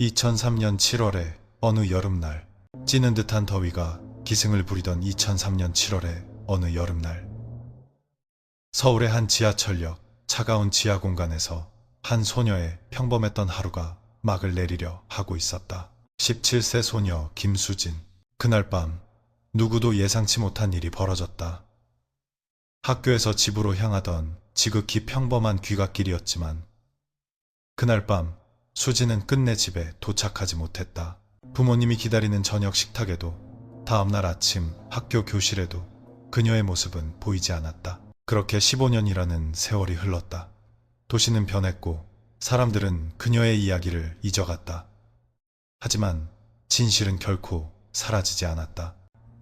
2003년 7월의 어느 여름날, 찌는 듯한 더위가 기승을 부리던 2003년 7월의 어느 여름날, 서울의 한 지하철역 차가운 지하 공간에서 한 소녀의 평범했던 하루가 막을 내리려 하고 있었다. 17세 소녀 김수진. 그날 밤 누구도 예상치 못한 일이 벌어졌다. 학교에서 집으로 향하던 지극히 평범한 귀갓길이었지만 그날 밤 수진은 끝내 집에 도착하지 못했다. 부모님이 기다리는 저녁 식탁에도 다음날 아침 학교 교실에도 그녀의 모습은 보이지 않았다. 그렇게 15년이라는 세월이 흘렀다. 도시는 변했고 사람들은 그녀의 이야기를 잊어갔다. 하지만 진실은 결코 사라지지 않았다.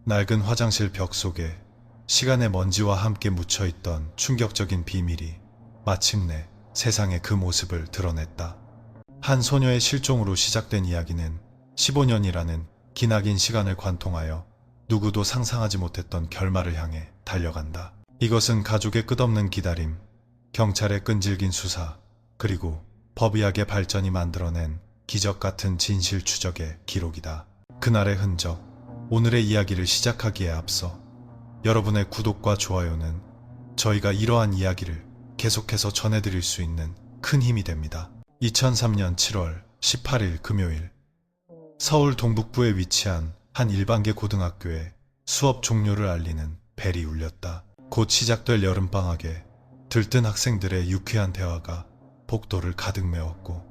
낡은 화장실 벽 속에 시간의 먼지와 함께 묻혀있던 충격적인 비밀이 마침내 세상에 그 모습을 드러냈다. 한 소녀의 실종으로 시작된 이야기는 15년이라는 기나긴 시간을 관통하여 누구도 상상하지 못했던 결말을 향해 달려간다. 이것은 가족의 끝없는 기다림, 경찰의 끈질긴 수사, 그리고 법의학의 발전이 만들어낸 기적 같은 진실 추적의 기록이다. 그날의 흔적, 오늘의 이야기를 시작하기에 앞서 여러분의 구독과 좋아요는 저희가 이러한 이야기를 계속해서 전해드릴 수 있는 큰 힘이 됩니다. 2003년 7월 18일 금요일, 서울 동북부에 위치한 한 일반계 고등학교에 수업 종료를 알리는 벨이 울렸다. 곧 시작될 여름방학에 들뜬 학생들의 유쾌한 대화가 복도를 가득 메웠고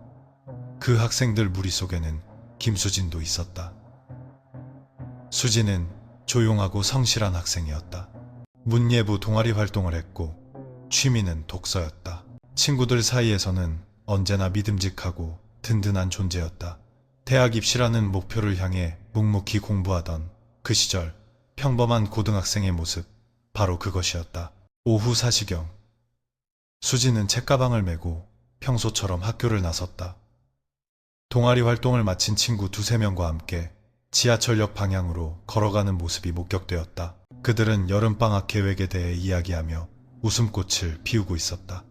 그 학생들 무리 속에는 김수진도 있었다. 수진은 조용하고 성실한 학생이었다. 문예부 동아리 활동을 했고 취미는 독서였다. 친구들 사이에서는 언제나 믿음직하고 든든한 존재였다. 대학 입시라는 목표를 향해 묵묵히 공부하던 그 시절 평범한 고등학생의 모습, 바로 그것이었다. 오후 4시경, 수진은 책가방을 메고 평소처럼 학교를 나섰다. 동아리 활동을 마친 친구 두세 명과 함께 지하철역 방향으로 걸어가는 모습이 목격되었다. 그들은 여름방학 계획에 대해 이야기하며 웃음꽃을 피우고 있었다.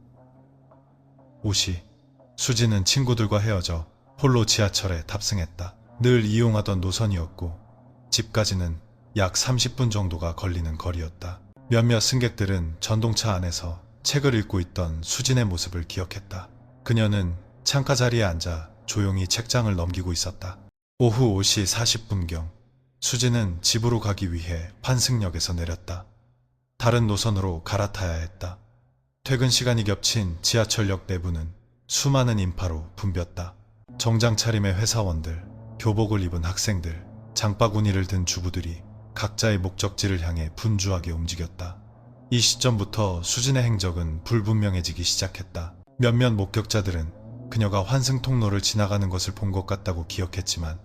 오시, 수진은 친구들과 헤어져 홀로 지하철에 탑승했다. 늘 이용하던 노선이었고 집까지는 약 30분 정도가 걸리는 거리였다. 몇몇 승객들은 전동차 안에서 책을 읽고 있던 수진의 모습을 기억했다. 그녀는 창가 자리에 앉아 조용히 책장을 넘기고 있었다. 오후 5시 40분경, 수진은 집으로 가기 위해 환승역에서 내렸다. 다른 노선으로 갈아타야 했다. 퇴근 시간이 겹친 지하철역 내부는 수많은 인파로 붐볐다. 정장 차림의 회사원들, 교복을 입은 학생들, 장바구니를 든 주부들이 각자의 목적지를 향해 분주하게 움직였다. 이 시점부터 수진의 행적은 불분명해지기 시작했다. 몇몇 목격자들은 그녀가 환승 통로를 지나가는 것을 본 것 같다고 기억했지만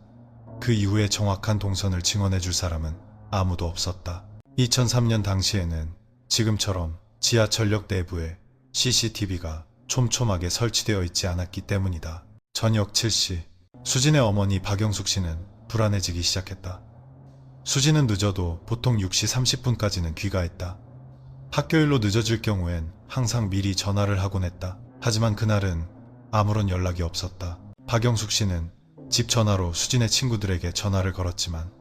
그 이후에 정확한 동선을 증언해줄 사람은 아무도 없었다. 2003년 당시에는 지금처럼 지하철역 내부에 CCTV가 촘촘하게 설치되어 있지 않았기 때문이다. 저녁 7시, 수진의 어머니 박영숙 씨는 불안해지기 시작했다. 수진은 늦어도 보통 6시 30분까지는 귀가했다. 학교일로 늦어질 경우엔 항상 미리 전화를 하곤 했다. 하지만 그날은 아무런 연락이 없었다. 박영숙 씨는 집 전화로 수진의 친구들에게 전화를 걸었지만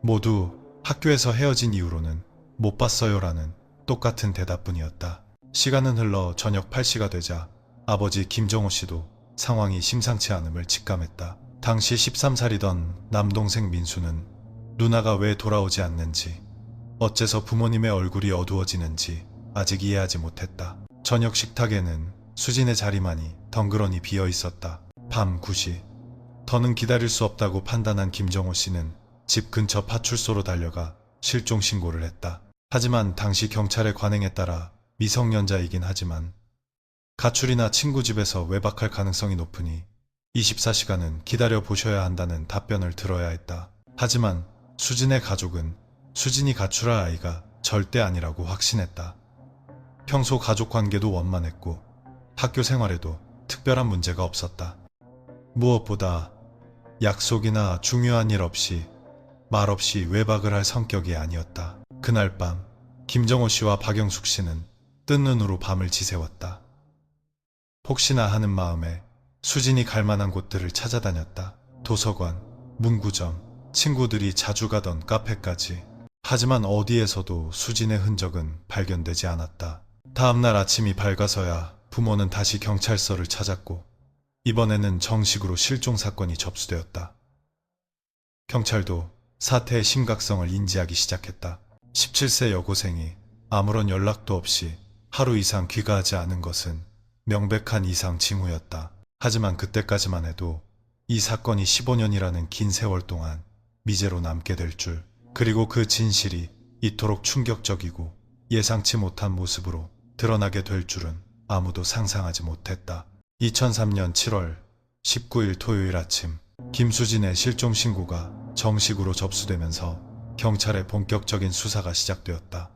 모두 학교에서 헤어진 이후로는 못 봤어요라는 똑같은 대답뿐이었다. 시간은 흘러 저녁 8시가 되자 아버지 김정호 씨도 상황이 심상치 않음을 직감했다. 당시 13살이던 남동생 민수는 누나가 왜 돌아오지 않는지, 어째서 부모님의 얼굴이 어두워지는지 아직 이해하지 못했다. 저녁 식탁에는 수진의 자리만이 덩그러니 비어 있었다. 밤 9시, 더는 기다릴 수 없다고 판단한 김정호 씨는 집 근처 파출소로 달려가 실종 신고를 했다. 하지만 당시 경찰의 관행에 따라 미성년자이긴 하지만 가출이나 친구 집에서 외박할 가능성이 높으니 24시간은 기다려 보셔야 한다는 답변을 들어야 했다. 하지만 수진의 가족은 수진이 가출할 아이가 절대 아니라고 확신했다. 평소 가족 관계도 원만했고 학교 생활에도 특별한 문제가 없었다. 무엇보다 약속이나 중요한 일 없이 말없이 외박을 할 성격이 아니었다. 그날 밤 김정호 씨와 박영숙 씨는 뜬 눈으로 밤을 지새웠다. 혹시나 하는 마음에 수진이 갈 만한 곳들을 찾아다녔다. 도서관, 문구점, 친구들이 자주 가던 카페까지. 하지만 어디에서도 수진의 흔적은 발견되지 않았다. 다음날 아침이 밝아서야 부모는 다시 경찰서를 찾았고 이번에는 정식으로 실종 사건이 접수되었다. 경찰도 사태의 심각성을 인지하기 시작했다. 17세 여고생이 아무런 연락도 없이 하루 이상 귀가하지 않은 것은 명백한 이상 징후였다. 하지만 그때까지만 해도 이 사건이 15년이라는 긴 세월 동안 미제로 남게 될 줄, 그리고 그 진실이 이토록 충격적이고 예상치 못한 모습으로 드러나게 될 줄은 아무도 상상하지 못했다. 2003년 7월 19일 토요일 아침, 김수진의 실종 신고가 정식으로 접수되면서 경찰의 본격적인 수사가 시작되었다.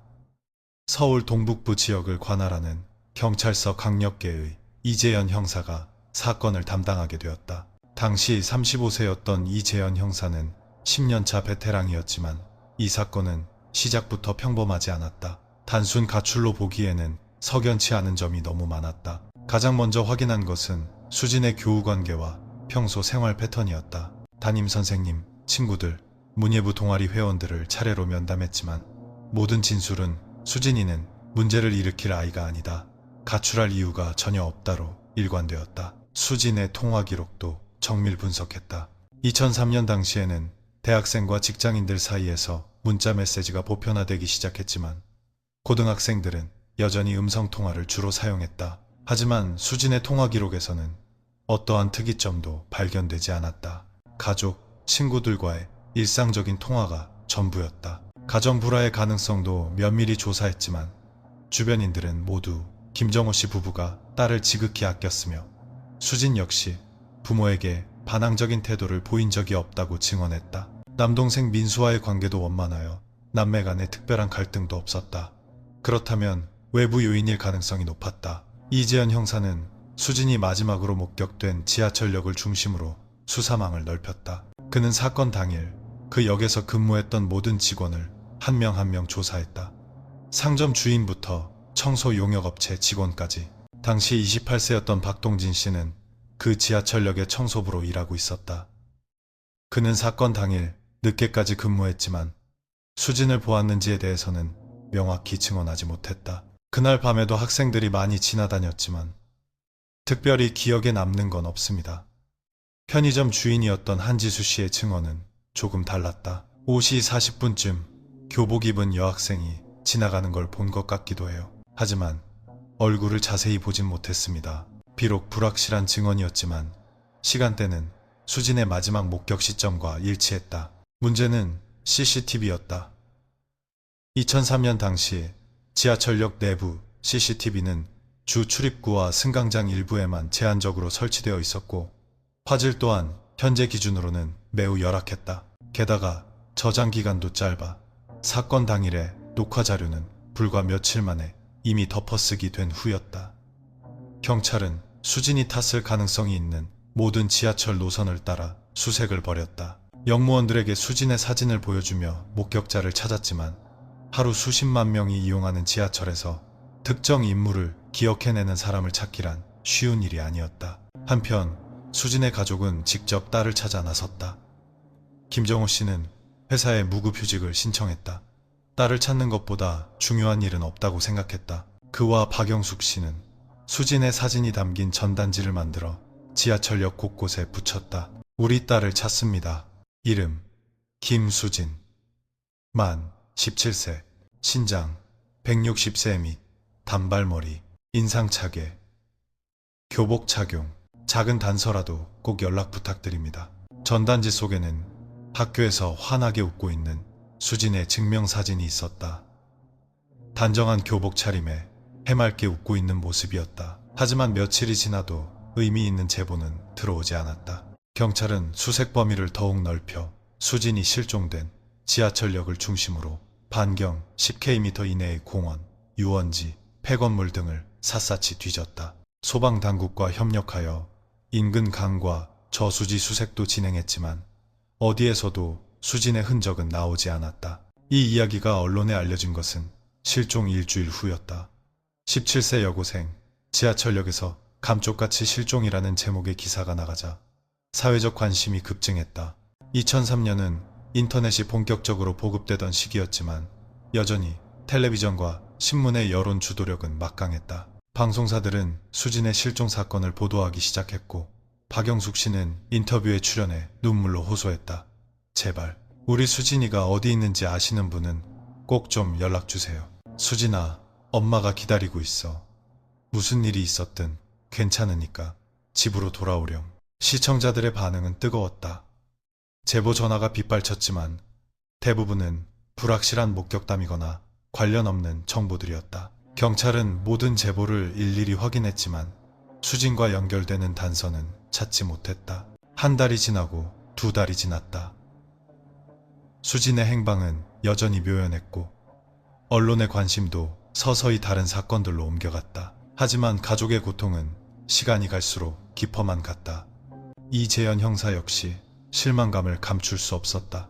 서울 동북부 지역을 관할하는 경찰서 강력계의 이재현 형사가 사건을 담당하게 되었다. 당시 35세였던 이재현 형사는 10년차 베테랑이었지만 이 사건은 시작부터 평범하지 않았다. 단순 가출로 보기에는 석연치 않은 점이 너무 많았다. 가장 먼저 확인한 것은 수진의 교우 관계와 평소 생활 패턴이었다. 담임선생님, 친구들, 문예부 동아리 회원들을 차례로 면담했지만 모든 진술은 수진이는 문제를 일으킬 아이가 아니다. 가출할 이유가 전혀 없다로 일관되었다. 수진의 통화 기록도 정밀 분석했다. 2003년 당시에는 대학생과 직장인들 사이에서 문자 메시지가 보편화되기 시작했지만 고등학생들은 여전히 음성통화를 주로 사용했다. 하지만 수진의 통화 기록에서는 어떠한 특이점도 발견되지 않았다. 가족, 친구들과의 일상적인 통화가 전부였다. 가정 불화의 가능성도 면밀히 조사했지만 주변인들은 모두 김정호 씨 부부가 딸을 지극히 아꼈으며 수진 역시 부모에게 반항적인 태도를 보인 적이 없다고 증언했다. 남동생 민수와의 관계도 원만하여 남매 간에 특별한 갈등도 없었다. 그렇다면 외부 요인일 가능성이 높았다. 이재현 형사는 수진이 마지막으로 목격된 지하철역을 중심으로 수사망을 넓혔다. 그는 사건 당일 그 역에서 근무했던 모든 직원을 한 명 한 명 조사했다. 상점 주인부터 청소 용역업체 직원까지. 당시 28세였던 박동진 씨는 그 지하철역의 청소부로 일하고 있었다. 그는 사건 당일 늦게까지 근무했지만 수진을 보았는지에 대해서는 명확히 증언하지 못했다. 그날 밤에도 학생들이 많이 지나다녔지만 특별히 기억에 남는 건 없습니다. 편의점 주인이었던 한지수 씨의 증언은 조금 달랐다. 5시 40분쯤 교복 입은 여학생이 지나가는 걸 본 것 같기도 해요. 하지만 얼굴을 자세히 보진 못했습니다. 비록 불확실한 증언이었지만 시간대는 수진의 마지막 목격 시점과 일치했다. 문제는 CCTV였다. 2003년 당시 지하철역 내부 CCTV는 주 출입구와 승강장 일부에만 제한적으로 설치되어 있었고 화질 또한 현재 기준으로는 매우 열악했다. 게다가 저장 기간도 짧아 사건 당일의 녹화 자료는 불과 며칠 만에 이미 덮어쓰기 된 후였다. 경찰은 수진이 탔을 가능성이 있는 모든 지하철 노선을 따라 수색을 벌였다. 역무원들에게 수진의 사진을 보여주며 목격자를 찾았지만 하루 수십만 명이 이용하는 지하철에서 특정 인물을 기억해내는 사람을 찾기란 쉬운 일이 아니었다. 한편 수진의 가족은 직접 딸을 찾아 나섰다. 김정호 씨는 회사에 무급휴직을 신청했다. 딸을 찾는 것보다 중요한 일은 없다고 생각했다. 그와 박영숙 씨는 수진의 사진이 담긴 전단지를 만들어 지하철역 곳곳에 붙였다. 우리 딸을 찾습니다. 이름 김수진, 만 17세, 신장 160cm, 단발머리, 인상차게, 교복 착용, 작은 단서라도 꼭 연락 부탁드립니다. 전단지 속에는 학교에서 환하게 웃고 있는 수진의 증명사진이 있었다. 단정한 교복 차림에 해맑게 웃고 있는 모습이었다. 하지만 며칠이 지나도 의미 있는 제보는 들어오지 않았다. 경찰은 수색 범위를 더욱 넓혀 수진이 실종된 지하철역을 중심으로 반경 10km 이내의 공원, 유원지, 폐건물 등을 샅샅이 뒤졌다. 소방당국과 협력하여 인근 강과 저수지 수색도 진행했지만 어디에서도 수진의 흔적은 나오지 않았다. 이 이야기가 언론에 알려진 것은 실종 일주일 후였다. 17세 여고생, 지하철역에서 감쪽같이 실종이라는 제목의 기사가 나가자 사회적 관심이 급증했다. 2003년은 인터넷이 본격적으로 보급되던 시기였지만 여전히 텔레비전과 신문의 여론 주도력은 막강했다. 방송사들은 수진의 실종 사건을 보도하기 시작했고 박영숙 씨는 인터뷰에 출연해 눈물로 호소했다. 제발 우리 수진이가 어디 있는지 아시는 분은 꼭 좀 연락주세요. 수진아, 엄마가 기다리고 있어. 무슨 일이 있었든 괜찮으니까 집으로 돌아오렴. 시청자들의 반응은 뜨거웠다. 제보 전화가 빗발쳤지만 대부분은 불확실한 목격담이거나 관련 없는 정보들이었다. 경찰은 모든 제보를 일일이 확인했지만 수진과 연결되는 단서는 찾지 못했다. 한 달이 지나고 두 달이 지났다. 수진의 행방은 여전히 묘연했고 언론의 관심도 서서히 다른 사건들로 옮겨갔다. 하지만 가족의 고통은 시간이 갈수록 깊어만 갔다. 이재현 형사 역시 실망감을 감출 수 없었다.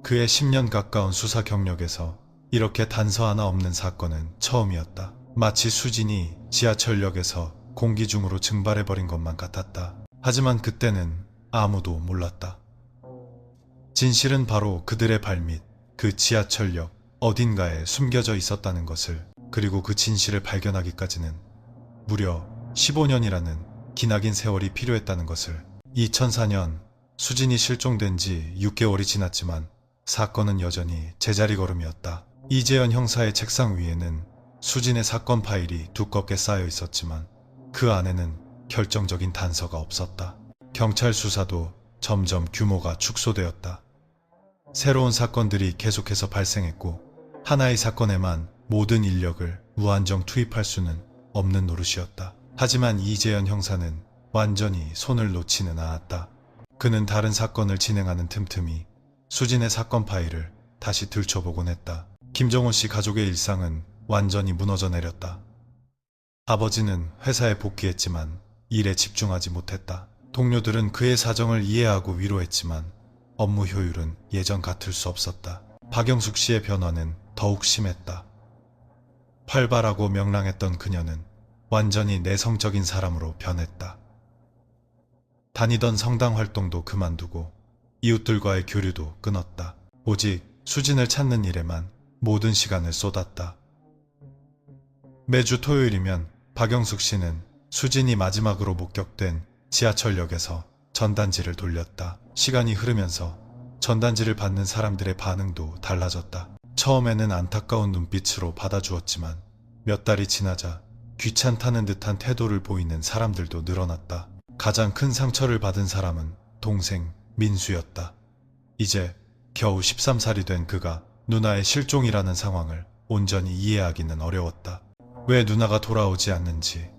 그의 10년 가까운 수사 경력에서 이렇게 단서 하나 없는 사건은 처음이었다. 마치 수진이 지하철역에서 공기 중으로 증발해버린 것만 같았다. 하지만 그때는 아무도 몰랐다. 진실은 바로 그들의 발밑, 그 지하철역 어딘가에 숨겨져 있었다는 것을, 그리고 그 진실을 발견하기까지는 무려 15년이라는 기나긴 세월이 필요했다는 것을. 2004년 수진이 실종된 지 6개월이 지났지만 사건은 여전히 제자리 걸음이었다. 이재현 형사의 책상 위에는 수진의 사건 파일이 두껍게 쌓여 있었지만 그 안에는 결정적인 단서가 없었다. 경찰 수사도 점점 규모가 축소되었다. 새로운 사건들이 계속해서 발생했고 하나의 사건에만 모든 인력을 무한정 투입할 수는 없는 노릇이었다. 하지만 이재현 형사는 완전히 손을 놓지는 않았다. 그는 다른 사건을 진행하는 틈틈이 수진의 사건 파일을 다시 들춰보곤 했다. 김정호 씨 가족의 일상은 완전히 무너져 내렸다. 아버지는 회사에 복귀했지만 일에 집중하지 못했다. 동료들은 그의 사정을 이해하고 위로했지만 업무 효율은 예전 같을 수 없었다. 박영숙 씨의 변화는 더욱 심했다. 활발하고 명랑했던 그녀는 완전히 내성적인 사람으로 변했다. 다니던 성당 활동도 그만두고 이웃들과의 교류도 끊었다. 오직 수진을 찾는 일에만 모든 시간을 쏟았다. 매주 토요일이면 박영숙 씨는 수진이 마지막으로 목격된 지하철역에서 전단지를 돌렸다. 시간이 흐르면서 전단지를 받는 사람들의 반응도 달라졌다. 처음에는 안타까운 눈빛으로 받아주었지만 몇 달이 지나자 귀찮다는 듯한 태도를 보이는 사람들도 늘어났다. 가장 큰 상처를 받은 사람은 동생 민수였다. 이제 겨우 13살이 된 그가 누나의 실종이라는 상황을 온전히 이해하기는 어려웠다. 왜 누나가 돌아오지 않는지,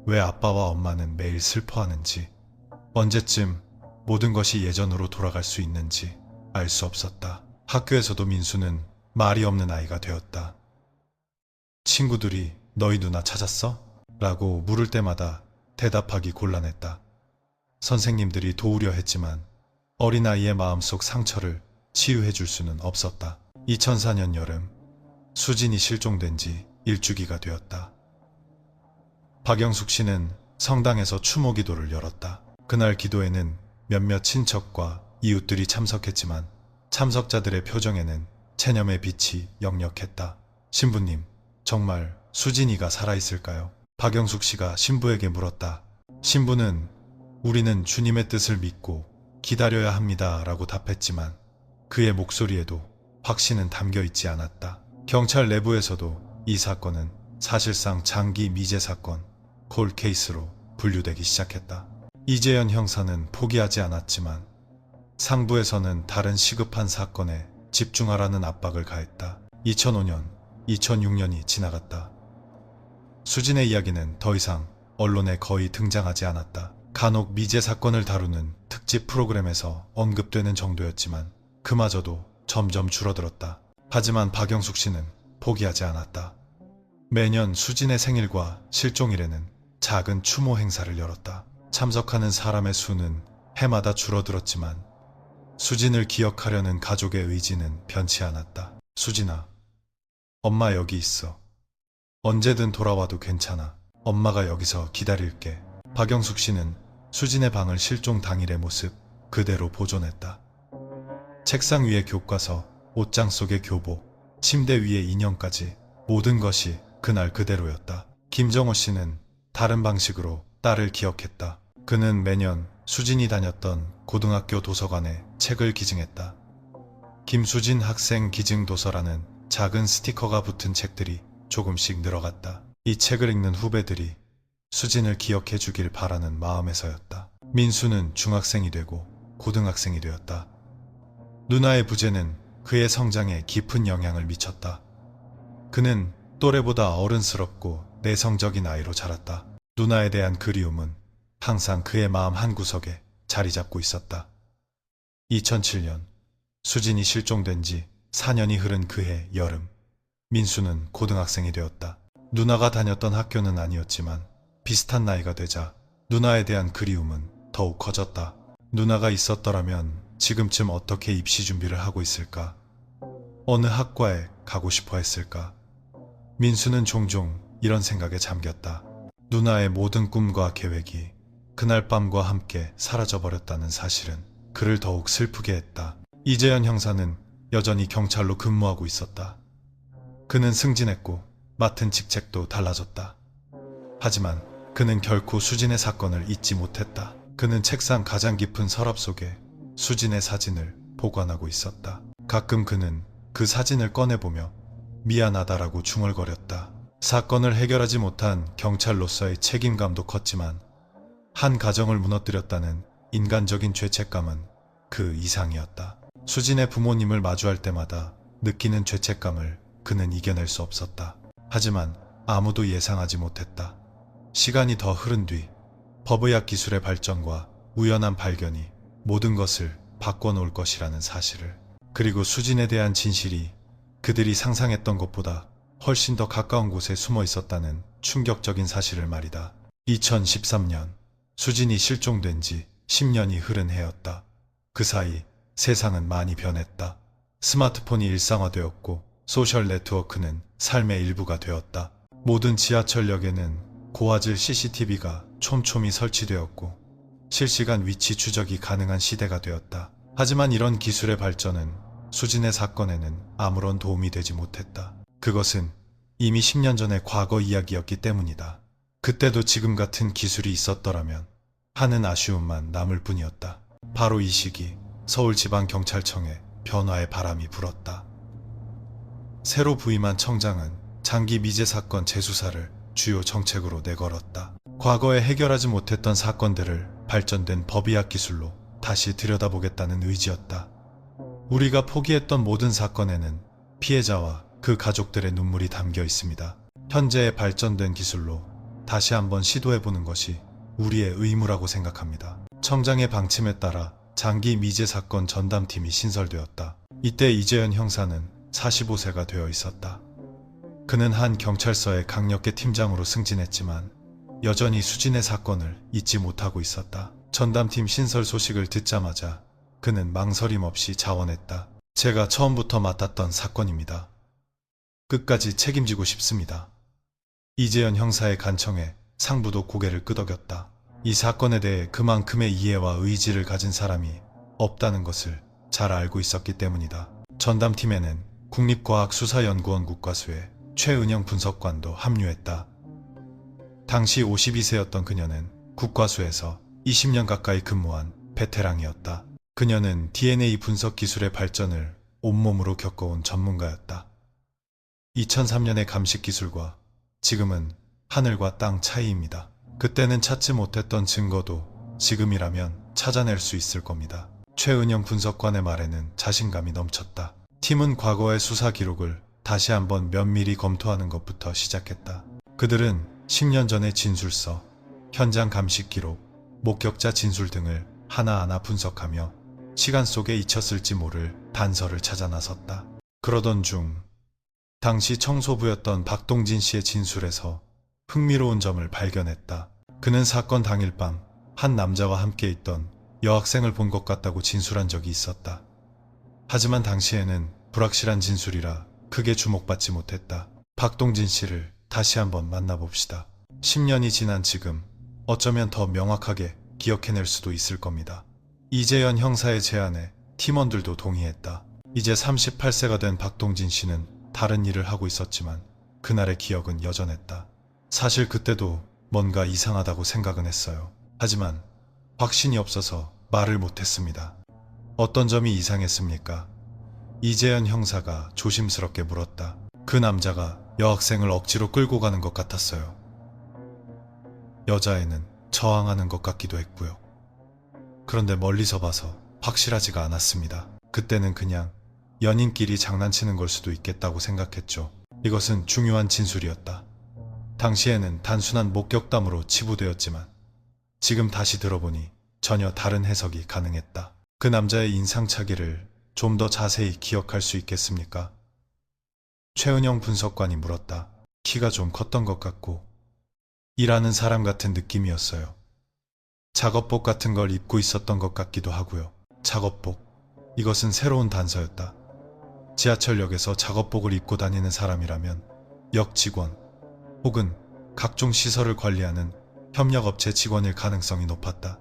왜 아빠와 엄마는 매일 슬퍼하는지, 언제쯤 모든 것이 예전으로 돌아갈 수 있는지 알 수 없었다. 학교에서도 민수는 말이 없는 아이가 되었다. 친구들이 너희 누나 찾았어? 라고 물을 때마다 대답하기 곤란했다. 선생님들이 도우려 했지만 어린아이의 마음속 상처를 치유해 줄 수는 없었다. 2004년 여름, 수진이 실종된 지 일주기가 되었다. 박영숙 씨는 성당에서 추모 기도를 열었다. 그날 기도에는 몇몇 친척과 이웃들이 참석했지만 참석자들의 표정에는 체념의 빛이 역력했다. 신부님, 정말 수진이가 살아있을까요? 박영숙 씨가 신부에게 물었다. 신부는 우리는 주님의 뜻을 믿고 기다려야 합니다 라고 답했지만 그의 목소리에도 확신은 담겨 있지 않았다. 경찰 내부에서도 이 사건은 사실상 장기 미제 사건, 콜 케이스로 분류되기 시작했다. 이재현 형사는 포기하지 않았지만 상부에서는 다른 시급한 사건에 집중하라는 압박을 가했다. 2005년, 2006년이 지나갔다. 수진의 이야기는 더 이상 언론에 거의 등장하지 않았다. 간혹 미제 사건을 다루는 특집 프로그램에서 언급되는 정도였지만 그마저도 점점 줄어들었다. 하지만 박영숙 씨는 포기하지 않았다. 매년 수진의 생일과 실종일에는 작은 추모 행사를 열었다. 참석하는 사람의 수는 해마다 줄어들었지만 수진을 기억하려는 가족의 의지는 변치 않았다. 수진아, 엄마 여기 있어. 언제든 돌아와도 괜찮아. 엄마가 여기서 기다릴게. 박영숙 씨는 수진의 방을 실종 당일의 모습 그대로 보존했다. 책상 위에 교과서, 옷장 속의 교복, 침대 위에 인형까지 모든 것이 그날 그대로였다. 김정호 씨는 다른 방식으로 딸을 기억했다. 그는 매년 수진이 다녔던 고등학교 도서관에 책을 기증했다. 김수진 학생 기증 도서라는 작은 스티커가 붙은 책들이 조금씩 늘어갔다. 이 책을 읽는 후배들이 수진을 기억해 주길 바라는 마음에서였다. 민수는 중학생이 되고 고등학생이 되었다. 누나의 부재는 그의 성장에 깊은 영향을 미쳤다. 그는 또래보다 어른스럽고 내성적인 아이로 자랐다. 누나에 대한 그리움은 항상 그의 마음 한구석에 자리 잡고 있었다. 2007년 수진이 실종된 지 4년이 흐른 그해 여름, 민수는 고등학생이 되었다. 누나가 다녔던 학교는 아니었지만 비슷한 나이가 되자 누나에 대한 그리움은 더욱 커졌다. 누나가 있었더라면 지금쯤 어떻게 입시 준비를 하고 있을까? 어느 학과에 가고 싶어 했을까? 민수는 종종 이런 생각에 잠겼다. 누나의 모든 꿈과 계획이 그날 밤과 함께 사라져버렸다는 사실은 그를 더욱 슬프게 했다. 이재현 형사는 여전히 경찰로 근무하고 있었다. 그는 승진했고 맡은 직책도 달라졌다. 하지만 그는 결코 수진의 사건을 잊지 못했다. 그는 책상 가장 깊은 서랍 속에 수진의 사진을 보관하고 있었다. 가끔 그는 그 사진을 꺼내보며 미안하다라고 중얼거렸다. 사건을 해결하지 못한 경찰로서의 책임감도 컸지만 한 가정을 무너뜨렸다는 인간적인 죄책감은 그 이상이었다. 수진의 부모님을 마주할 때마다 느끼는 죄책감을 그는 이겨낼 수 없었다. 하지만 아무도 예상하지 못했다. 시간이 더 흐른 뒤 법의학 기술의 발전과 우연한 발견이 모든 것을 바꿔놓을 것이라는 사실을, 그리고 수진에 대한 진실이 그들이 상상했던 것보다 훨씬 더 가까운 곳에 숨어 있었다는 충격적인 사실을 말이다. 2013년 수진이 실종된 지 10년이 흐른 해였다. 그 사이 세상은 많이 변했다. 스마트폰이 일상화되었고 소셜 네트워크는 삶의 일부가 되었다. 모든 지하철역에는 고화질 CCTV가 촘촘히 설치되었고 실시간 위치 추적이 가능한 시대가 되었다. 하지만 이런 기술의 발전은 수진의 사건에는 아무런 도움이 되지 못했다. 그것은 이미 10년 전의 과거 이야기였기 때문이다. 그때도 지금 같은 기술이 있었더라면 하는 아쉬움만 남을 뿐이었다. 바로 이 시기 서울지방경찰청에 변화의 바람이 불었다. 새로 부임한 청장은 장기 미제 사건 재수사를 주요 정책으로 내걸었다. 과거에 해결하지 못했던 사건들을 발전된 법의학 기술로 다시 들여다보겠다는 의지였다. 우리가 포기했던 모든 사건에는 피해자와 그 가족들의 눈물이 담겨 있습니다. 현재의 발전된 기술로 다시 한번 시도해보는 것이 우리의 의무라고 생각합니다. 청장의 방침에 따라 장기 미제 사건 전담팀이 신설되었다. 이때 이재현 형사는 45세가 되어 있었다. 그는 한 경찰서의 강력계 팀장으로 승진했지만 여전히 수진의 사건을 잊지 못하고 있었다. 전담팀 신설 소식을 듣자마자 그는 망설임 없이 자원했다. 제가 처음부터 맡았던 사건입니다. 끝까지 책임지고 싶습니다. 이재현 형사의 간청에 상부도 고개를 끄덕였다. 이 사건에 대해 그만큼의 이해와 의지를 가진 사람이 없다는 것을 잘 알고 있었기 때문이다. 전담팀에는 국립과학수사연구원 국과수의 최은영 분석관도 합류했다. 당시 52세였던 그녀는 국과수에서 20년 가까이 근무한 베테랑이었다. 그녀는 DNA 분석 기술의 발전을 온몸으로 겪어온 전문가였다. 2003년의 감식 기술과 지금은 하늘과 땅 차이입니다. 그때는 찾지 못했던 증거도 지금이라면 찾아낼 수 있을 겁니다. 최은영 분석관의 말에는 자신감이 넘쳤다. 팀은 과거의 수사 기록을 다시 한번 면밀히 검토하는 것부터 시작했다. 그들은 10년 전의 진술서, 현장 감식 기록, 목격자 진술 등을 하나하나 분석하며 시간 속에 잊혔을지 모를 단서를 찾아 나섰다. 그러던 중 당시 청소부였던 박동진 씨의 진술에서 흥미로운 점을 발견했다. 그는 사건 당일 밤 한 남자와 함께 있던 여학생을 본 것 같다고 진술한 적이 있었다. 하지만 당시에는 불확실한 진술이라 크게 주목받지 못했다. 박동진 씨를 다시 한번 만나봅시다. 10년이 지난 지금 어쩌면 더 명확하게 기억해낼 수도 있을 겁니다. 이재현 형사의 제안에 팀원들도 동의했다. 이제 38세가 된 박동진 씨는 다른 일을 하고 있었지만 그날의 기억은 여전했다. 사실 그때도 뭔가 이상하다고 생각은 했어요. 하지만 확신이 없어서 말을 못했습니다. 어떤 점이 이상했습니까? 이재현 형사가 조심스럽게 물었다. 그 남자가 여학생을 억지로 끌고 가는 것 같았어요. 여자애는 저항하는 것 같기도 했고요. 그런데 멀리서 봐서 확실하지가 않았습니다. 그때는 그냥 연인끼리 장난치는 걸 수도 있겠다고 생각했죠. 이것은 중요한 진술이었다. 당시에는 단순한 목격담으로 치부되었지만 지금 다시 들어보니 전혀 다른 해석이 가능했다. 그 남자의 인상착의를 좀 더 자세히 기억할 수 있겠습니까? 최은영 분석관이 물었다. 키가 좀 컸던 것 같고 일하는 사람 같은 느낌이었어요. 작업복 같은 걸 입고 있었던 것 같기도 하고요. 작업복. 이것은 새로운 단서였다. 지하철역에서 작업복을 입고 다니는 사람이라면 역 직원 혹은 각종 시설을 관리하는 협력업체 직원일 가능성이 높았다.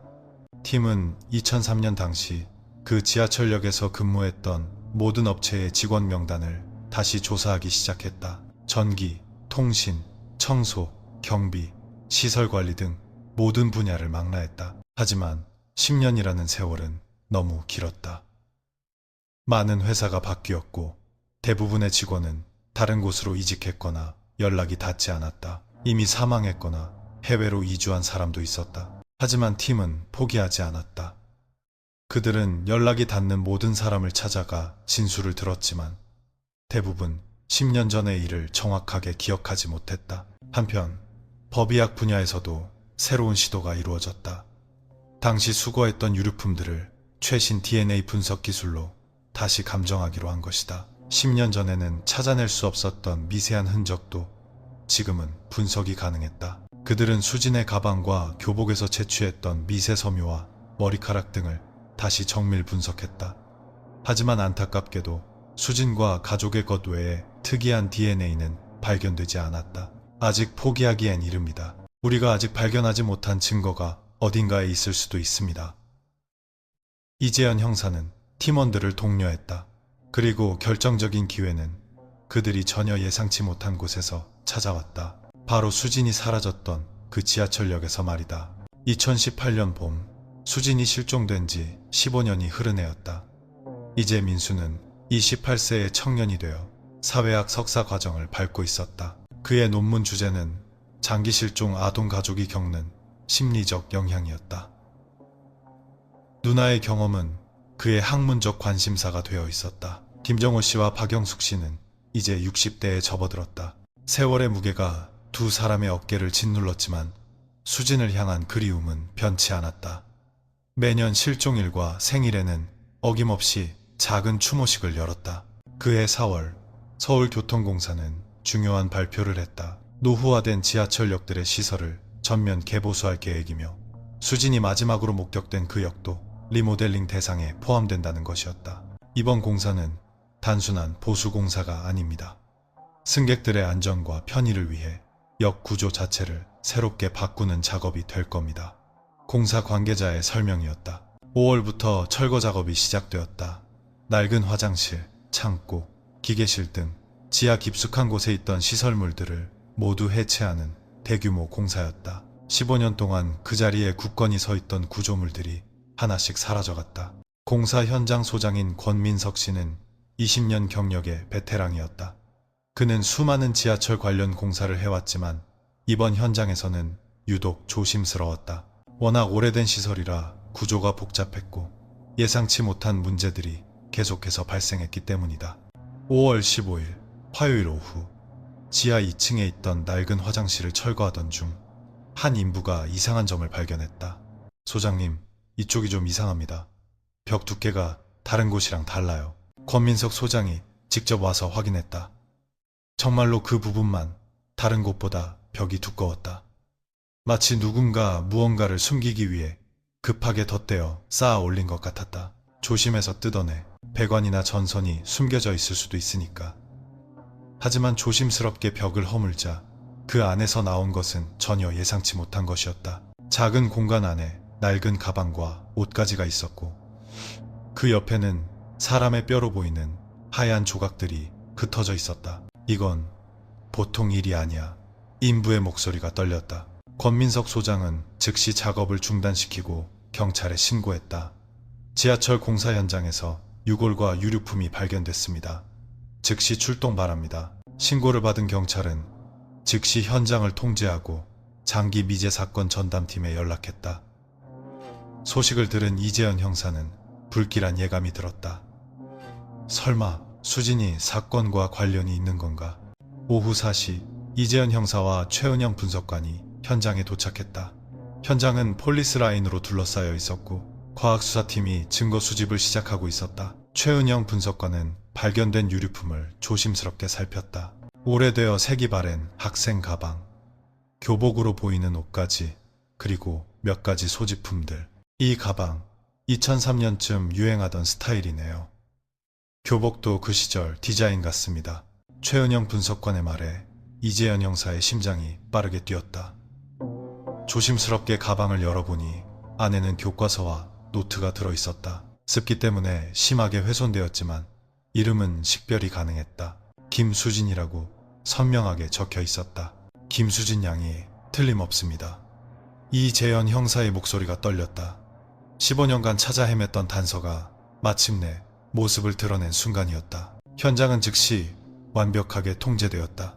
팀은 2003년 당시 그 지하철역에서 근무했던 모든 업체의 직원 명단을 다시 조사하기 시작했다. 전기, 통신, 청소, 경비, 시설관리 등 모든 분야를 망라했다. 하지만 10년이라는 세월은 너무 길었다. 많은 회사가 바뀌었고 대부분의 직원은 다른 곳으로 이직했거나 연락이 닿지 않았다. 이미 사망했거나 해외로 이주한 사람도 있었다. 하지만 팀은 포기하지 않았다. 그들은 연락이 닿는 모든 사람을 찾아가 진술을 들었지만 대부분 10년 전의 일을 정확하게 기억하지 못했다. 한편 법의학 분야에서도 새로운 시도가 이루어졌다. 당시 수거했던 유류품들을 최신 DNA 분석 기술로 다시 감정하기로 한 것이다. 10년 전에는 찾아낼 수 없었던 미세한 흔적도 지금은 분석이 가능했다. 그들은 수진의 가방과 교복에서 채취했던 미세 섬유와 머리카락 등을 다시 정밀 분석했다. 하지만 안타깝게도 수진과 가족의 것 외에 특이한 DNA는 발견되지 않았다. 아직 포기하기엔 이릅니다. 우리가 아직 발견하지 못한 증거가 어딘가에 있을 수도 있습니다. 이재현 형사는 팀원들을 독려했다. 그리고 결정적인 기회는 그들이 전혀 예상치 못한 곳에서 찾아왔다. 바로 수진이 사라졌던 그 지하철역에서 말이다. 2018년 봄, 수진이 실종된 지 15년이 흐른 해였다. 이제 민수는 28세의 청년이 되어 사회학 석사 과정을 밟고 있었다. 그의 논문 주제는 장기 실종 아동 가족이 겪는 심리적 영향이었다. 누나의 경험은 그의 학문적 관심사가 되어 있었다. 김정호 씨와 박영숙 씨는 이제 60대에 접어들었다. 세월의 무게가 두 사람의 어깨를 짓눌렀지만 수진을 향한 그리움은 변치 않았다. 매년 실종일과 생일에는 어김없이 작은 추모식을 열었다. 그해 4월 서울교통공사는 중요한 발표를 했다. 노후화된 지하철역들의 시설을 전면 개보수할 계획이며 수진이 마지막으로 목격된 그 역도 리모델링 대상에 포함된다는 것이었다. 이번 공사는 단순한 보수공사가 아닙니다. 승객들의 안전과 편의를 위해 역 구조 자체를 새롭게 바꾸는 작업이 될 겁니다. 공사 관계자의 설명이었다. 5월부터 철거 작업이 시작되었다. 낡은 화장실, 창고, 기계실 등 지하 깊숙한 곳에 있던 시설물들을 모두 해체하는 대규모 공사였다. 15년 동안 그 자리에 굳건히 서 있던 구조물들이 하나씩 사라져갔다. 공사 현장 소장인 권민석 씨는 20년 경력의 베테랑이었다. 그는 수많은 지하철 관련 공사를 해왔지만 이번 현장에서는 유독 조심스러웠다. 워낙 오래된 시설이라 구조가 복잡했고 예상치 못한 문제들이 계속해서 발생했기 때문이다. 5월 15일 화요일 오후 지하 2층에 있던 낡은 화장실을 철거하던 중 한 인부가 이상한 점을 발견했다. 소장님, 이쪽이 좀 이상합니다. 벽 두께가 다른 곳이랑 달라요. 권민석 소장이 직접 와서 확인했다. 정말로 그 부분만 다른 곳보다 벽이 두꺼웠다. 마치 누군가 무언가를 숨기기 위해 급하게 덧대어 쌓아 올린 것 같았다. 조심해서 뜯어내. 배관이나 전선이 숨겨져 있을 수도 있으니까. 하지만 조심스럽게 벽을 허물자 그 안에서 나온 것은 전혀 예상치 못한 것이었다. 작은 공간 안에 낡은 가방과 옷가지가 있었고 그 옆에는 사람의 뼈로 보이는 하얀 조각들이 흩어져 있었다. 이건 보통 일이 아니야. 인부의 목소리가 떨렸다. 권민석 소장은 즉시 작업을 중단시키고 경찰에 신고했다. 지하철 공사 현장에서 유골과 유류품이 발견됐습니다. 즉시 출동 바랍니다. 신고를 받은 경찰은 즉시 현장을 통제하고 장기 미제 사건 전담팀에 연락했다. 소식을 들은 이재현 형사는 불길한 예감이 들었다. 설마 수진이 사건과 관련이 있는 건가? 오후 4시 이재현 형사와 최은영 분석관이 현장에 도착했다. 현장은 폴리스 라인으로 둘러싸여 있었고 과학수사팀이 증거 수집을 시작하고 있었다. 최은영 분석관은 발견된 유류품을 조심스럽게 살폈다. 오래되어 색이 바랜 학생 가방, 교복으로 보이는 옷까지, 그리고 몇 가지 소지품들. 이 가방, 2003년쯤 유행하던 스타일이네요. 교복도 그 시절 디자인 같습니다. 최은영 분석관의 말에 이재현 형사의 심장이 빠르게 뛰었다. 조심스럽게 가방을 열어보니 안에는 교과서와 노트가 들어있었다. 습기 때문에 심하게 훼손되었지만 이름은 식별이 가능했다. 김수진이라고 선명하게 적혀 있었다. 김수진 양이 틀림없습니다. 이재현 형사의 목소리가 떨렸다. 15년간 찾아 헤맸던 단서가 마침내 모습을 드러낸 순간이었다. 현장은 즉시 완벽하게 통제되었다.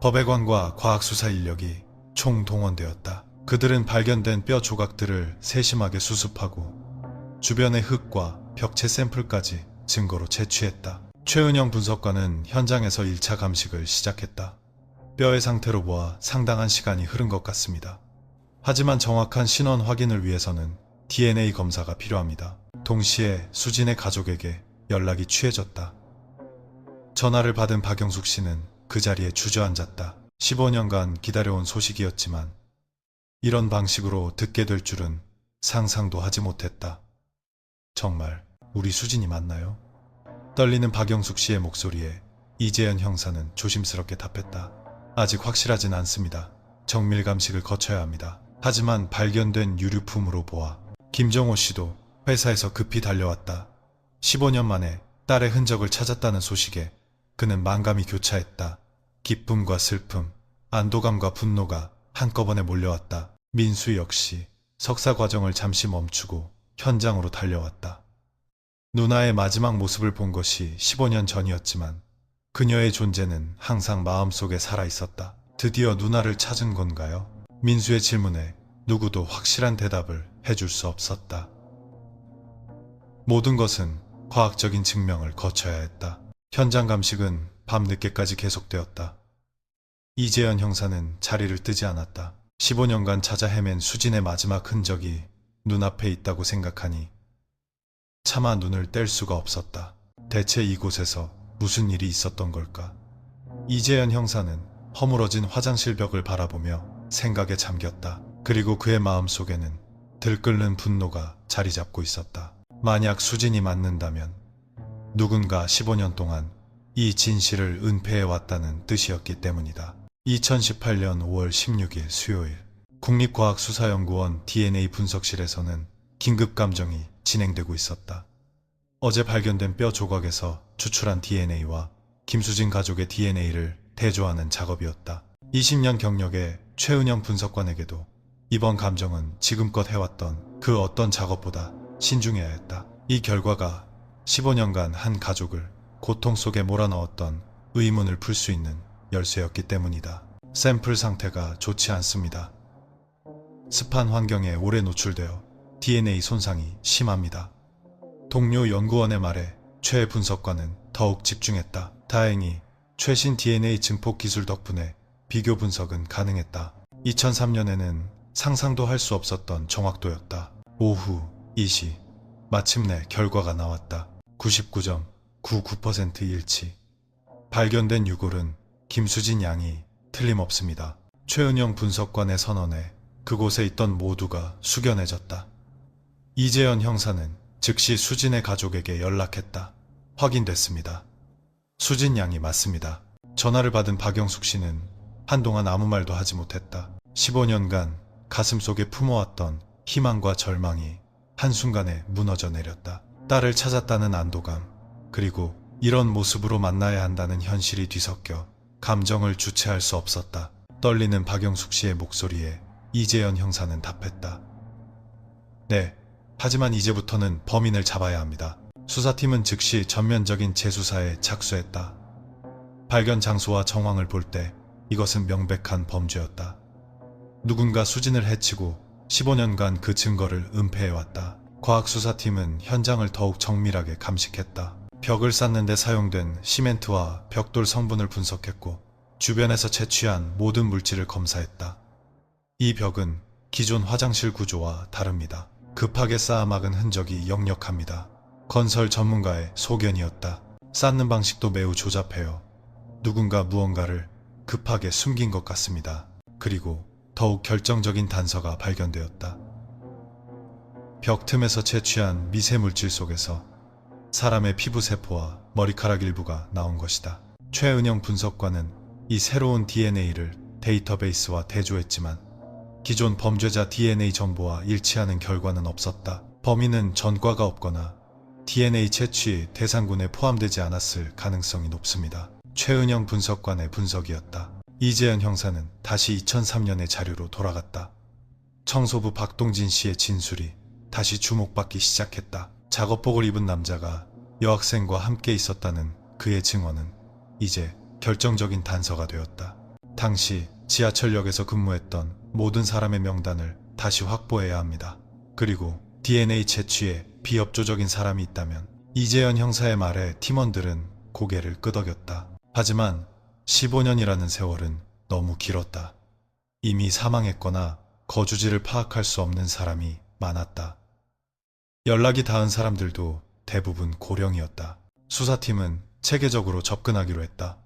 법외관과 과학수사 인력이 총동원되었다. 그들은 발견된 뼈 조각들을 세심하게 수습하고 주변의 흙과 벽체 샘플까지 증거로 채취했다. 최은영 분석관은 현장에서 1차 감식을 시작했다. 뼈의 상태로 보아 상당한 시간이 흐른 것 같습니다. 하지만 정확한 신원 확인을 위해서는 DNA 검사가 필요합니다. 동시에 수진의 가족에게 연락이 취해졌다. 전화를 받은 박영숙 씨는 그 자리에 주저앉았다. 15년간 기다려온 소식이었지만 이런 방식으로 듣게 될 줄은 상상도 하지 못했다. 정말 우리 수진이 맞나요? 떨리는 박영숙 씨의 목소리에 이재현 형사는 조심스럽게 답했다. 아직 확실하진 않습니다. 정밀 감식을 거쳐야 합니다. 하지만 발견된 유류품으로 보아 김정호 씨도 회사에서 급히 달려왔다. 15년 만에 딸의 흔적을 찾았다는 소식에 그는 만감이 교차했다. 기쁨과 슬픔, 안도감과 분노가 한꺼번에 몰려왔다. 민수 역시 석사 과정을 잠시 멈추고 현장으로 달려왔다. 누나의 마지막 모습을 본 것이 15년 전이었지만 그녀의 존재는 항상 마음속에 살아있었다. 드디어 누나를 찾은 건가요? 민수의 질문에 누구도 확실한 대답을 해줄 수 없었다. 모든 것은 과학적인 증명을 거쳐야 했다. 현장 감식은 밤늦게까지 계속되었다. 이재현 형사는 자리를 뜨지 않았다. 15년간 찾아 헤맨 수진의 마지막 흔적이 눈앞에 있다고 생각하니 차마 눈을 뗄 수가 없었다. 대체 이곳에서 무슨 일이 있었던 걸까? 이재현 형사는 허물어진 화장실 벽을 바라보며 생각에 잠겼다. 그리고 그의 마음속에는 들끓는 분노가 자리 잡고 있었다. 만약 수진이 맞는다면 누군가 15년 동안 이 진실을 은폐해왔다는 뜻이었기 때문이다. 2018년 5월 16일 수요일 국립과학수사연구원 DNA 분석실에서는 긴급감정이 진행되고 있었다. 어제 발견된 뼈 조각에서 추출한 DNA와 김수진 가족의 DNA를 대조하는 작업이었다. 20년 경력의 최은영 분석관에게도 이번 감정은 지금껏 해왔던 그 어떤 작업보다 신중해야 했다. 이 결과가 15년간 한 가족을 고통 속에 몰아넣었던 의문을 풀 수 있는 열쇠였기 때문이다. 샘플 상태가 좋지 않습니다. 습한 환경에 오래 노출되어 DNA 손상이 심합니다. 동료 연구원의 말에 최 분석관은 더욱 집중했다. 다행히 최신 DNA 증폭 기술 덕분에 비교 분석은 가능했다. 2003년에는 상상도 할 수 없었던 정확도였다. 오후 2시 마침내 결과가 나왔다. 99.99% 일치. 발견된 유골은 김수진 양이 틀림없습니다. 최은영 분석관의 선언에 그곳에 있던 모두가 숙연해졌다. 이재현 형사는 즉시 수진의 가족에게 연락했다. 확인됐습니다. 수진 양이 맞습니다. 전화를 받은 박영숙 씨는 한동안 아무 말도 하지 못했다. 15년간 가슴속에 품어왔던 희망과 절망이 한순간에 무너져 내렸다. 딸을 찾았다는 안도감, 그리고 이런 모습으로 만나야 한다는 현실이 뒤섞여 감정을 주체할 수 없었다. 떨리는 박영숙 씨의 목소리에 이재현 형사는 답했다. 네, 하지만 이제부터는 범인을 잡아야 합니다. 수사팀은 즉시 전면적인 재수사에 착수했다. 발견 장소와 정황을 볼 때 이것은 명백한 범죄였다. 누군가 수진을 해치고 15년간 그 증거를 은폐해왔다. 과학수사팀은 현장을 더욱 정밀하게 감식했다. 벽을 쌓는 데 사용된 시멘트와 벽돌 성분을 분석했고 주변에서 채취한 모든 물질을 검사했다. 이 벽은 기존 화장실 구조와 다릅니다. 급하게 쌓아 막은 흔적이 역력합니다. 건설 전문가의 소견이었다. 쌓는 방식도 매우 조잡해요. 누군가 무언가를 급하게 숨긴 것 같습니다. 그리고 더욱 결정적인 단서가 발견되었다. 벽 틈에서 채취한 미세물질 속에서 사람의 피부세포와 머리카락 일부가 나온 것이다. 최은영 분석관은 이 새로운 DNA를 데이터베이스와 대조했지만 기존 범죄자 DNA 정보와 일치하는 결과는 없었다. 범인은 전과가 없거나 DNA 채취 대상군에 포함되지 않았을 가능성이 높습니다. 최은영 분석관의 분석이었다. 이재현 형사는 다시 2003년의 자료로 돌아갔다. 청소부 박동진 씨의 진술이 다시 주목받기 시작했다. 작업복을 입은 남자가 여학생과 함께 있었다는 그의 증언은 이제 결정적인 단서가 되었다. 당시 지하철역에서 근무했던 모든 사람의 명단을 다시 확보해야 합니다. 그리고 DNA 채취에 비협조적인 사람이 있다면 이재현 형사의 말에 팀원들은 고개를 끄덕였다. 하지만 15년이라는 세월은 너무 길었다. 이미 사망했거나 거주지를 파악할 수 없는 사람이 많았다. 연락이 닿은 사람들도 대부분 고령이었다. 수사팀은 체계적으로 접근하기로 했다.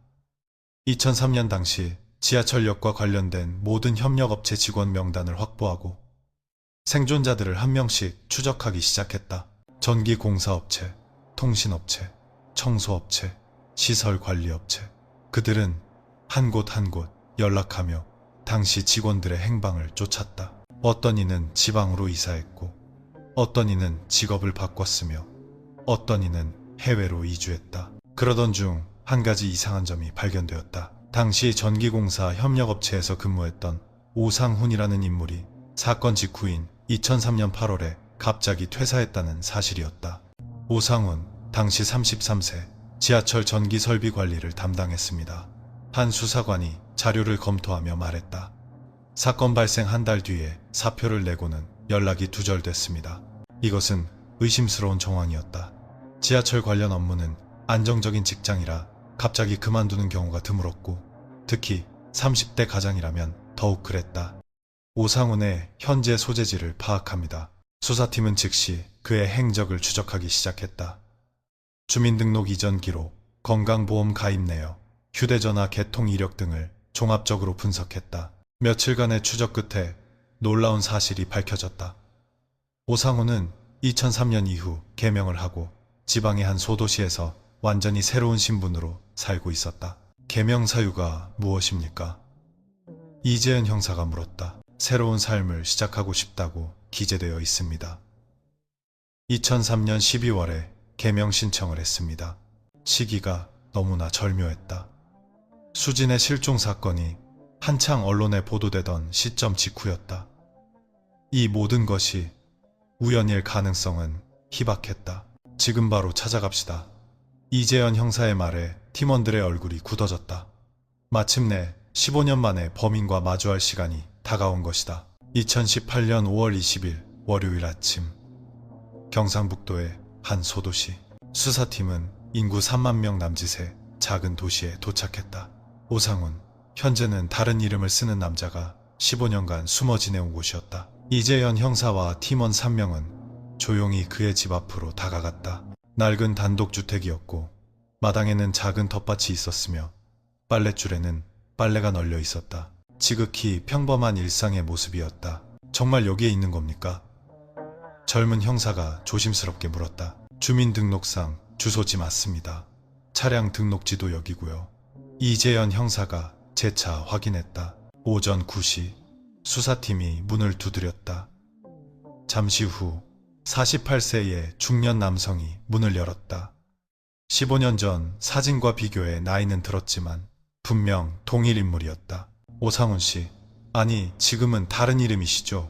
2003년 당시 지하철역과 관련된 모든 협력업체 직원 명단을 확보하고 생존자들을 한 명씩 추적하기 시작했다. 전기공사업체, 통신업체, 청소업체, 시설관리업체. 그들은 한 곳 한 곳 연락하며 당시 직원들의 행방을 쫓았다. 어떤 이는 지방으로 이사했고 어떤 이는 직업을 바꿨으며 어떤 이는 해외로 이주했다. 그러던 중 한 가지 이상한 점이 발견되었다. 당시 전기공사 협력업체에서 근무했던 오상훈이라는 인물이 사건 직후인 2003년 8월에 갑자기 퇴사했다는 사실이었다. 오상훈, 당시 33세, 지하철 전기 설비 관리를 담당했습니다. 한 수사관이 자료를 검토하며 말했다. 사건 발생 한 달 뒤에 사표를 내고는 연락이 두절됐습니다. 이것은 의심스러운 정황이었다. 지하철 관련 업무는 안정적인 직장이라 갑자기 그만두는 경우가 드물었고 특히 30대 가장이라면 더욱 그랬다. 오상훈의 현재 소재지를 파악합니다. 수사팀은 즉시 그의 행적을 추적하기 시작했다. 주민등록 이전 기록, 건강보험 가입 내역, 휴대전화 개통 이력 등을 종합적으로 분석했다. 며칠간의 추적 끝에 놀라운 사실이 밝혀졌다. 오상훈은 2003년 이후 개명을 하고 지방의 한 소도시에서 완전히 새로운 신분으로 살고 있었다. 개명 사유가 무엇입니까? 이재현 형사가 물었다. 새로운 삶을 시작하고 싶다고 기재되어 있습니다. 2003년 12월에 개명 신청을 했습니다. 시기가 너무나 절묘했다. 수진의 실종 사건이 한창 언론에 보도되던 시점 직후였다. 이 모든 것이 우연일 가능성은 희박했다. 지금 바로 찾아갑시다. 이재현 형사의 말에 팀원들의 얼굴이 굳어졌다. 마침내 15년 만에 범인과 마주할 시간이 다가온 것이다. 2018년 5월 20일 월요일 아침 경상북도의 한 소도시. 수사팀은 인구 3만 명 남짓의 작은 도시에 도착했다. 오상훈, 현재는 다른 이름을 쓰는 남자가 15년간 숨어 지내온 곳이었다. 이재현 형사와 팀원 3명은 조용히 그의 집 앞으로 다가갔다. 낡은 단독주택이었고 마당에는 작은 텃밭이 있었으며 빨랫줄에는 빨래가 널려 있었다. 지극히 평범한 일상의 모습이었다. 정말 여기에 있는 겁니까? 젊은 형사가 조심스럽게 물었다. 주민등록상 주소지 맞습니다. 차량 등록지도 여기고요. 이재현 형사가 재차 확인했다. 오전 9시 수사팀이 문을 두드렸다. 잠시 후 48세의 중년 남성이 문을 열었다. 15년 전 사진과 비교해 나이는 들었지만 분명 동일 인물이었다. 오상훈 씨, 아니 지금은 다른 이름이시죠?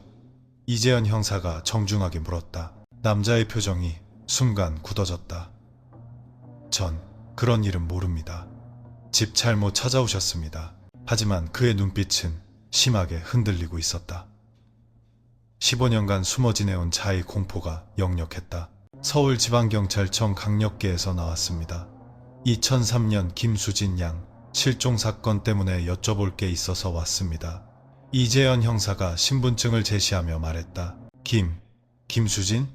이재현 형사가 정중하게 물었다. 남자의 표정이 순간 굳어졌다. 전 그런 이름 모릅니다. 집 잘못 찾아오셨습니다. 하지만 그의 눈빛은 심하게 흔들리고 있었다. 15년간 숨어 지내온 자의 공포가 역력했다. 서울지방경찰청 강력계에서 나왔습니다. 2003년 김수진 양 실종 사건 때문에 여쭤볼 게 있어서 왔습니다. 이재현 형사가 신분증을 제시하며 말했다. 김수진?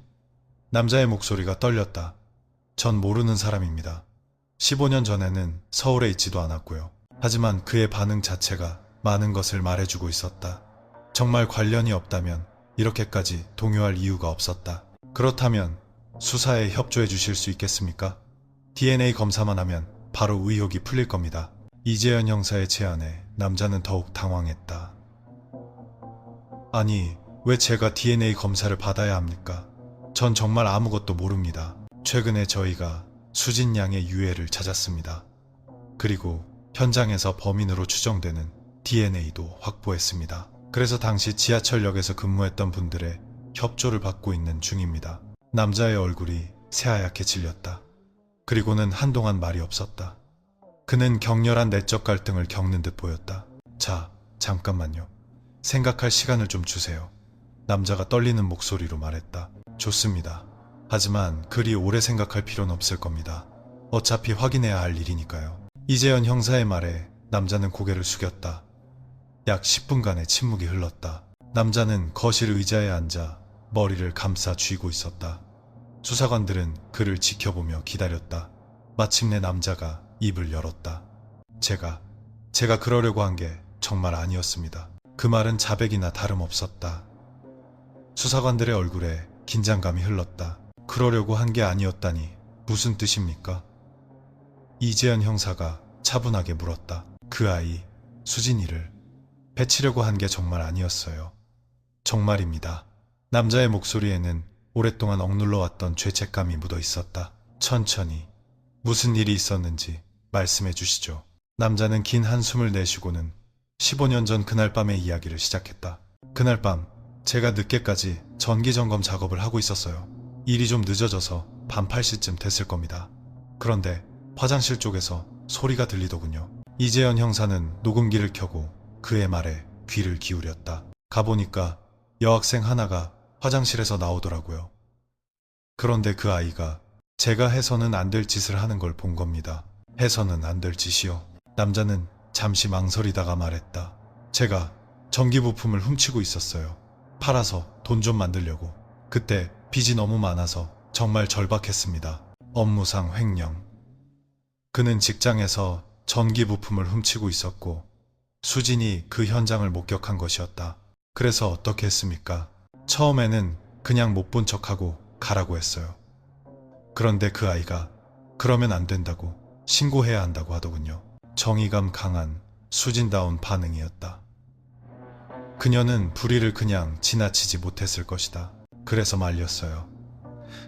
남자의 목소리가 떨렸다. 전 모르는 사람입니다. 15년 전에는 서울에 있지도 않았고요. 하지만 그의 반응 자체가 많은 것을 말해주고 있었다. 정말 관련이 없다면 이렇게까지 동요할 이유가 없었다. 그렇다면 수사에 협조해 주실 수 있겠습니까? DNA 검사만 하면 바로 의혹이 풀릴 겁니다. 이재현 형사의 제안에 남자는 더욱 당황했다. 아니, 왜 제가 DNA 검사를 받아야 합니까? 전 정말 아무것도 모릅니다. 최근에 저희가 수진 양의 유해를 찾았습니다. 그리고 현장에서 범인으로 추정되는 DNA도 확보했습니다. 그래서 당시 지하철역에서 근무했던 분들의 협조를 받고 있는 중입니다. 남자의 얼굴이 새하얗게 질렸다. 그리고는 한동안 말이 없었다. 그는 격렬한 내적 갈등을 겪는 듯 보였다. 자, 잠깐만요. 생각할 시간을 좀 주세요. 남자가 떨리는 목소리로 말했다. 좋습니다. 하지만 그리 오래 생각할 필요는 없을 겁니다. 어차피 확인해야 할 일이니까요. 이재현 형사의 말에 남자는 고개를 숙였다. 약 10분간의 침묵이 흘렀다. 남자는 거실 의자에 앉아 머리를 감싸 쥐고 있었다. 수사관들은 그를 지켜보며 기다렸다. 마침내 남자가 입을 열었다. 제가 그러려고 한 게 정말 아니었습니다. 그 말은 자백이나 다름없었다. 수사관들의 얼굴에 긴장감이 흘렀다. 그러려고 한 게 아니었다니 무슨 뜻입니까? 이재현 형사가 차분하게 물었다. 그 아이, 수진이를 해치려고 한 게 정말 아니었어요. 정말입니다. 남자의 목소리에는 오랫동안 억눌러 왔던 죄책감이 묻어 있었다. 천천히 무슨 일이 있었는지 말씀해 주시죠. 남자는 긴 한숨을 내쉬고는 15년 전 그날 밤의 이야기를 시작했다. 그날 밤 제가 늦게까지 전기점검 작업을 하고 있었어요. 일이 좀 늦어져서 밤 8시쯤 됐을 겁니다. 그런데 화장실 쪽에서 소리가 들리더군요. 이재현 형사는 녹음기를 켜고 그의 말에 귀를 기울였다. 가보니까 여학생 하나가 화장실에서 나오더라고요. 그런데 그 아이가 제가 해서는 안 될 짓을 하는 걸 본 겁니다. 해서는 안 될 짓이요. 남자는 잠시 망설이다가 말했다. 제가 전기 부품을 훔치고 있었어요. 팔아서 돈 좀 만들려고. 그때 빚이 너무 많아서 정말 절박했습니다. 업무상 횡령. 그는 직장에서 전기 부품을 훔치고 있었고 수진이 그 현장을 목격한 것이었다. 그래서 어떻게 했습니까? 처음에는 그냥 못 본 척하고 가라고 했어요. 그런데 그 아이가 그러면 안 된다고 신고해야 한다고 하더군요. 정의감 강한 수진다운 반응이었다. 그녀는 불의를 그냥 지나치지 못했을 것이다. 그래서 말렸어요.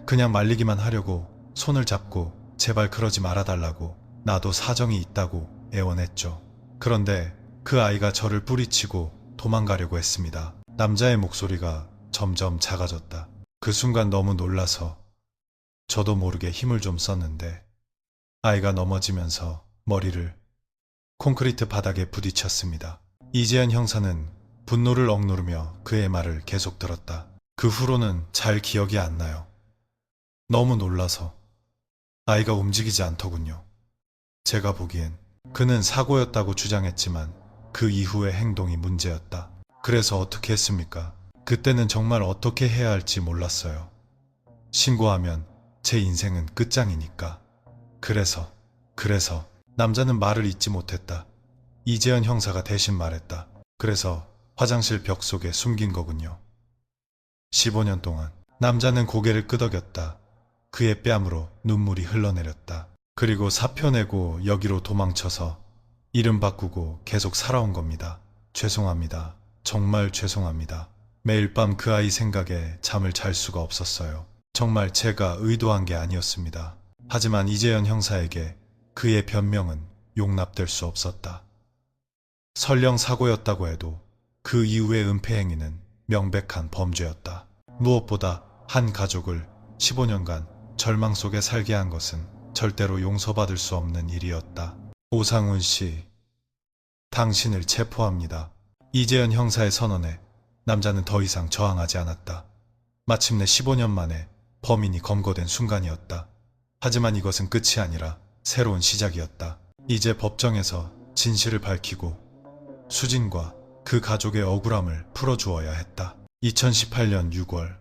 그냥 말리기만 하려고 손을 잡고 제발 그러지 말아달라고 나도 사정이 있다고 애원했죠. 그런데 그 아이가 저를 뿌리치고 도망가려고 했습니다. 남자의 목소리가 점점 작아졌다. 그 순간 너무 놀라서 저도 모르게 힘을 좀 썼는데 아이가 넘어지면서 머리를 콘크리트 바닥에 부딪혔습니다. 이재현 형사는 분노를 억누르며 그의 말을 계속 들었다. 그 후로는 잘 기억이 안 나요. 너무 놀라서 아이가 움직이지 않더군요. 제가 보기엔 그는 사고였다고 주장했지만 그 이후의 행동이 문제였다. 그래서 어떻게 했습니까? 그때는 정말 어떻게 해야 할지 몰랐어요. 신고하면 제 인생은 끝장이니까. 그래서 남자는 말을 잇지 못했다. 이재현 형사가 대신 말했다. 그래서 화장실 벽 속에 숨긴 거군요. 15년 동안 남자는 고개를 끄덕였다. 그의 뺨으로 눈물이 흘러내렸다. 그리고 사표 내고 여기로 도망쳐서 이름 바꾸고 계속 살아온 겁니다. 죄송합니다. 정말 죄송합니다. 매일 밤 그 아이 생각에 잠을 잘 수가 없었어요. 정말 제가 의도한 게 아니었습니다. 하지만 이재현 형사에게 그의 변명은 용납될 수 없었다. 설령 사고였다고 해도 그 이후의 은폐 행위는 명백한 범죄였다. 무엇보다 한 가족을 15년간 절망 속에 살게 한 것은 절대로 용서받을 수 없는 일이었다. 오상훈 씨, 당신을 체포합니다. 이재현 형사의 선언에 남자는 더 이상 저항하지 않았다. 마침내 15년 만에 범인이 검거된 순간이었다. 하지만 이것은 끝이 아니라 새로운 시작이었다. 이제 법정에서 진실을 밝히고 수진과 그 가족의 억울함을 풀어주어야 했다. 2018년 6월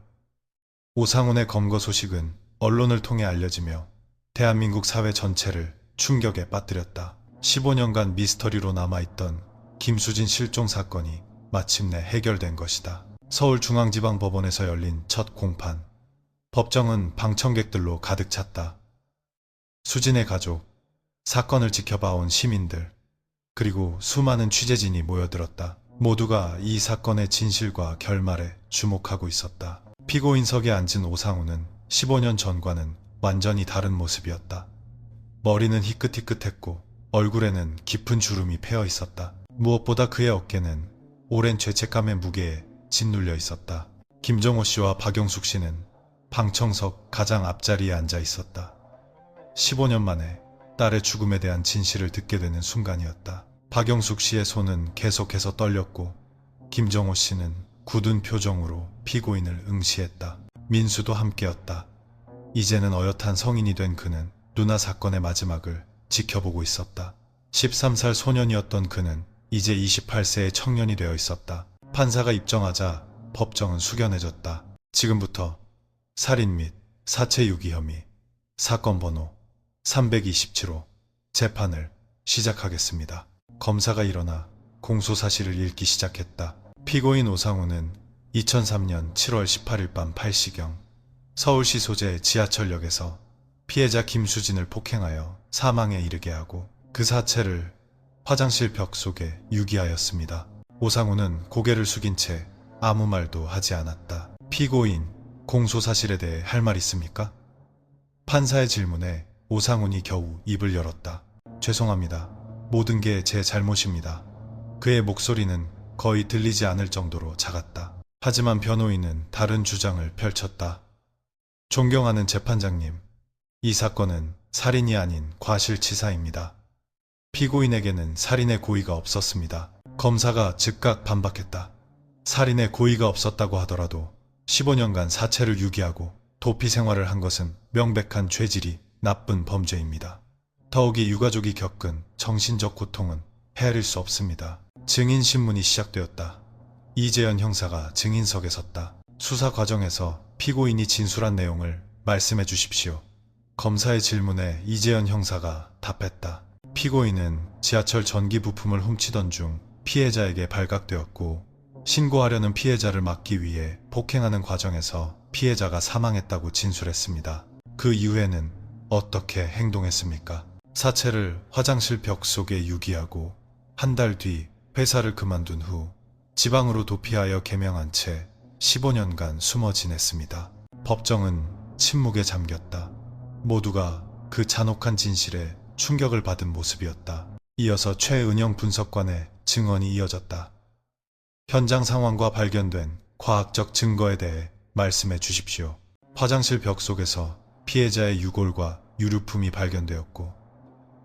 오상훈의 검거 소식은 언론을 통해 알려지며 대한민국 사회 전체를 충격에 빠뜨렸다. 15년간 미스터리로 남아있던 김수진 실종 사건이 마침내 해결된 것이다. 서울중앙지방법원에서 열린 첫 공판. 법정은 방청객들로 가득 찼다. 수진의 가족, 사건을 지켜봐온 시민들, 그리고 수많은 취재진이 모여들었다. 모두가 이 사건의 진실과 결말에 주목하고 있었다. 피고인석에 앉은 오상훈은 15년 전과는 완전히 다른 모습이었다. 머리는 희끗희끗했고 얼굴에는 깊은 주름이 패어 있었다. 무엇보다 그의 어깨는 오랜 죄책감의 무게에 짓눌려 있었다. 김정호 씨와 박영숙 씨는 방청석 가장 앞자리에 앉아 있었다. 15년 만에 딸의 죽음에 대한 진실을 듣게 되는 순간이었다. 박영숙 씨의 손은 계속해서 떨렸고 김정호 씨는 굳은 표정으로 피고인을 응시했다. 민수도 함께였다. 이제는 어엿한 성인이 된 그는 누나 사건의 마지막을 지켜보고 있었다. 13살 소년이었던 그는 이제 28세의 청년이 되어 있었다. 판사가 입정하자 법정은 숙연해졌다. 지금부터 살인 및 사체 유기 혐의 사건 번호 327호 재판을 시작하겠습니다. 검사가 일어나 공소사실을 읽기 시작했다. 피고인 오상훈은 2003년 7월 18일 밤 8시경 서울시 소재 지하철역에서 피해자 김수진을 폭행하여 사망에 이르게 하고 그 사체를 화장실 벽 속에 유기하였습니다. 오상훈은 고개를 숙인 채 아무 말도 하지 않았다. 피고인, 공소사실에 대해 할 말 있습니까? 판사의 질문에 오상훈이 겨우 입을 열었다. 죄송합니다. 모든 게 제 잘못입니다. 그의 목소리는 거의 들리지 않을 정도로 작았다. 하지만 변호인은 다른 주장을 펼쳤다. 존경하는 재판장님, 이 사건은 살인이 아닌 과실치사입니다. 피고인에게는 살인의 고의가 없었습니다. 검사가 즉각 반박했다. 살인의 고의가 없었다고 하더라도 15년간 사체를 유기하고 도피 생활을 한 것은 명백한 죄질이 나쁜 범죄입니다. 더욱이 유가족이 겪은 정신적 고통은 헤아릴 수 없습니다. 증인신문이 시작되었다. 이재현 형사가 증인석에 섰다. 수사 과정에서 피고인이 진술한 내용을 말씀해 주십시오. 검사의 질문에 이재현 형사가 답했다. 피고인은 지하철 전기 부품을 훔치던 중 피해자에게 발각되었고 신고하려는 피해자를 막기 위해 폭행하는 과정에서 피해자가 사망했다고 진술했습니다. 그 이후에는 어떻게 행동했습니까? 사체를 화장실 벽 속에 유기하고 한 달 뒤 회사를 그만둔 후 지방으로 도피하여 개명한 채 15년간 숨어 지냈습니다. 법정은 침묵에 잠겼다. 모두가 그 잔혹한 진실에 충격을 받은 모습이었다. 이어서 최은영 분석관의 증언이 이어졌다. 현장 상황과 발견된 과학적 증거에 대해 말씀해 주십시오. 화장실 벽 속에서 피해자의 유골과 유류품이 발견되었고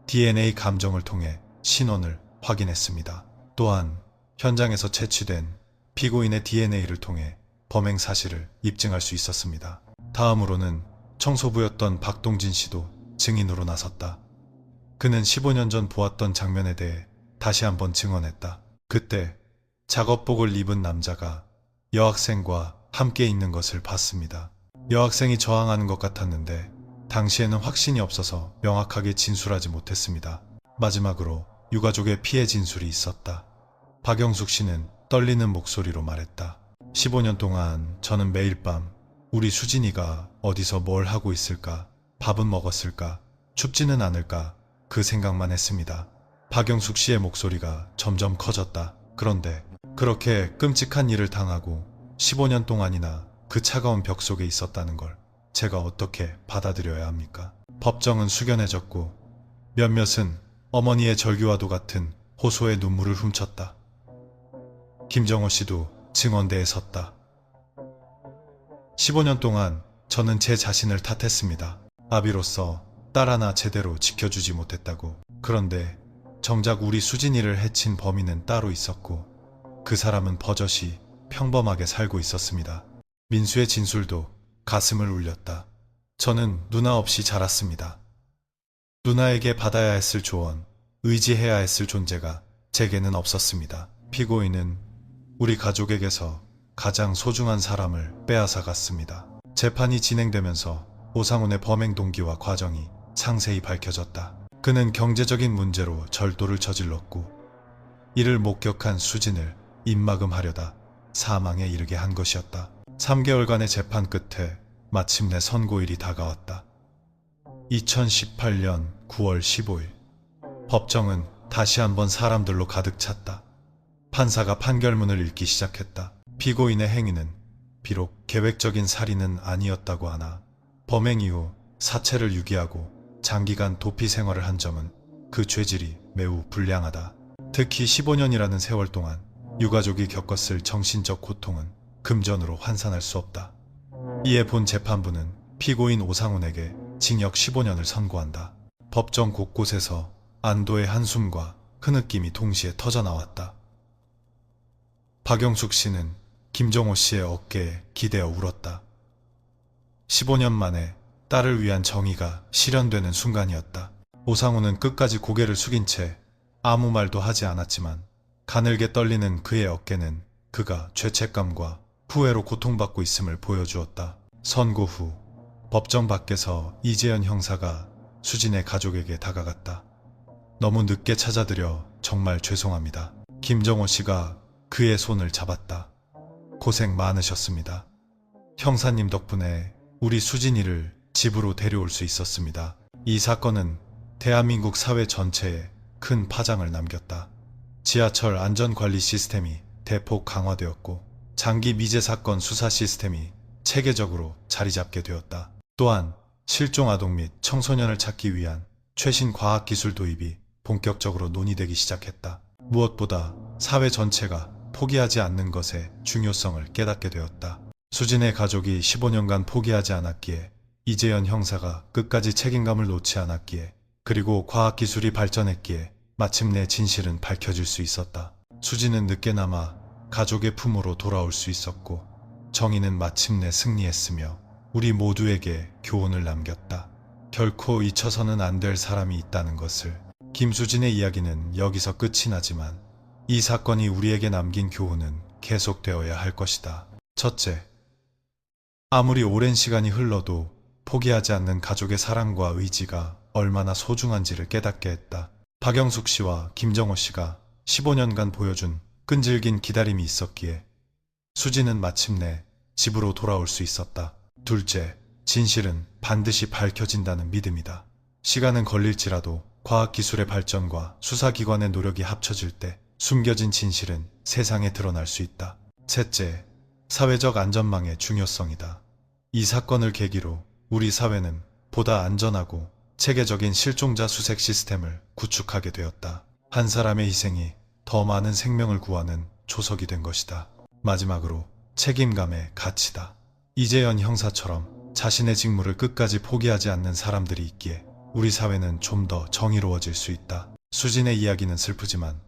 DNA 감정을 통해 신원을 확인했습니다. 또한 현장에서 채취된 피고인의 DNA를 통해 범행 사실을 입증할 수 있었습니다. 다음으로는 청소부였던 박동진 씨도 증인으로 나섰다. 그는 15년 전 보았던 장면에 대해 다시 한번 증언했다. 그때 작업복을 입은 남자가 여학생과 함께 있는 것을 봤습니다. 여학생이 저항하는 것 같았는데 당시에는 확신이 없어서 명확하게 진술하지 못했습니다. 마지막으로 유가족의 피해 진술이 있었다. 박영숙 씨는 떨리는 목소리로 말했다. 15년 동안 저는 매일 밤 우리 수진이가 어디서 뭘 하고 있을까, 밥은 먹었을까, 춥지는 않을까 그 생각만 했습니다. 박영숙 씨의 목소리가 점점 커졌다. 그런데 그렇게 끔찍한 일을 당하고 15년 동안이나 그 차가운 벽 속에 있었다는 걸 제가 어떻게 받아들여야 합니까? 법정은 숙연해졌고 몇몇은 어머니의 절규와도 같은 호소의 눈물을 훔쳤다. 김정호 씨도 증언대에 섰다. 15년 동안 저는 제 자신을 탓했습니다. 아비로서 딸 하나 제대로 지켜주지 못했다고. 그런데 정작 우리 수진이를 해친 범인은 따로 있었고 그 사람은 버젓이 평범하게 살고 있었습니다. 민수의 진술도 가슴을 울렸다. 저는 누나 없이 자랐습니다. 누나에게 받아야 했을 조언, 의지해야 했을 존재가 제게는 없었습니다. 피고인은 우리 가족에게서 가장 소중한 사람을 빼앗아 갔습니다. 재판이 진행되면서 오상훈의 범행 동기와 과정이 상세히 밝혀졌다. 그는 경제적인 문제로 절도를 저질렀고 이를 목격한 수진을 입막음하려다 사망에 이르게 한 것이었다. 3개월간의 재판 끝에 마침내 선고일이 다가왔다. 2018년 9월 15일 법정은 다시 한번 사람들로 가득 찼다. 판사가 판결문을 읽기 시작했다. 피고인의 행위는 비록 계획적인 살인은 아니었다고 하나 범행 이후 사체를 유기하고 장기간 도피 생활을 한 점은 그 죄질이 매우 불량하다. 특히 15년이라는 세월 동안 유가족이 겪었을 정신적 고통은 금전으로 환산할 수 없다. 이에 본 재판부는 피고인 오상훈에게 징역 15년을 선고한다. 법정 곳곳에서 안도의 한숨과 흐느낌이 동시에 터져나왔다. 박영숙 씨는 김정호 씨의 어깨에 기대어 울었다. 15년 만에 딸을 위한 정의가 실현되는 순간이었다. 오상훈은 끝까지 고개를 숙인 채 아무 말도 하지 않았지만 가늘게 떨리는 그의 어깨는 그가 죄책감과 후회로 고통받고 있음을 보여주었다. 선고 후 법정 밖에서 이재현 형사가 수진의 가족에게 다가갔다. 너무 늦게 찾아드려 정말 죄송합니다. 김정호 씨가 그의 손을 잡았다. 고생 많으셨습니다. 형사님 덕분에 우리 수진이를 집으로 데려올 수 있었습니다. 이 사건은 대한민국 사회 전체에 큰 파장을 남겼다. 지하철 안전관리 시스템이 대폭 강화되었고 장기 미제 사건 수사 시스템이 체계적으로 자리 잡게 되었다. 또한 실종 아동 및 청소년을 찾기 위한 최신 과학기술 도입이 본격적으로 논의되기 시작했다. 무엇보다 사회 전체가 포기하지 않는 것의 중요성을 깨닫게 되었다. 수진의 가족이 15년간 포기하지 않았기에 이재현 형사가 끝까지 책임감을 놓지 않았기에 그리고 과학기술이 발전했기에 마침내 진실은 밝혀질 수 있었다. 수진은 늦게나마 가족의 품으로 돌아올 수 있었고 정의는 마침내 승리했으며 우리 모두에게 교훈을 남겼다. 결코 잊혀서는 안 될 사람이 있다는 것을. 김수진의 이야기는 여기서 끝이 나지만 이 사건이 우리에게 남긴 교훈은 계속되어야 할 것이다. 첫째, 아무리 오랜 시간이 흘러도 포기하지 않는 가족의 사랑과 의지가 얼마나 소중한지를 깨닫게 했다. 박영숙 씨와 김정호 씨가 15년간 보여준 끈질긴 기다림이 있었기에 수진은 마침내 집으로 돌아올 수 있었다. 둘째, 진실은 반드시 밝혀진다는 믿음이다. 시간은 걸릴지라도 과학기술의 발전과 수사기관의 노력이 합쳐질 때 숨겨진 진실은 세상에 드러날 수 있다. 셋째, 사회적 안전망의 중요성이다. 이 사건을 계기로 우리 사회는 보다 안전하고 체계적인 실종자 수색 시스템을 구축하게 되었다. 한 사람의 희생이 더 많은 생명을 구하는 조석이 된 것이다. 마지막으로 책임감의 가치다. 이재현 형사처럼 자신의 직무를 끝까지 포기하지 않는 사람들이 있기에 우리 사회는 좀 더 정의로워질 수 있다. 수진의 이야기는 슬프지만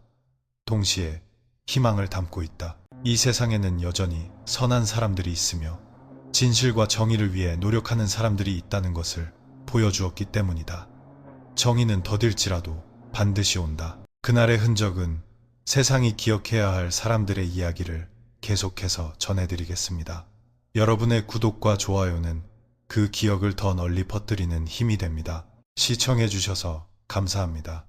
동시에 희망을 담고 있다. 이 세상에는 여전히 선한 사람들이 있으며 진실과 정의를 위해 노력하는 사람들이 있다는 것을 보여주었기 때문이다. 정의는 더딜지라도 반드시 온다. 그날의 흔적은 세상이 기억해야 할 사람들의 이야기를 계속해서 전해드리겠습니다. 여러분의 구독과 좋아요는 그 기억을 더 널리 퍼뜨리는 힘이 됩니다. 시청해주셔서 감사합니다.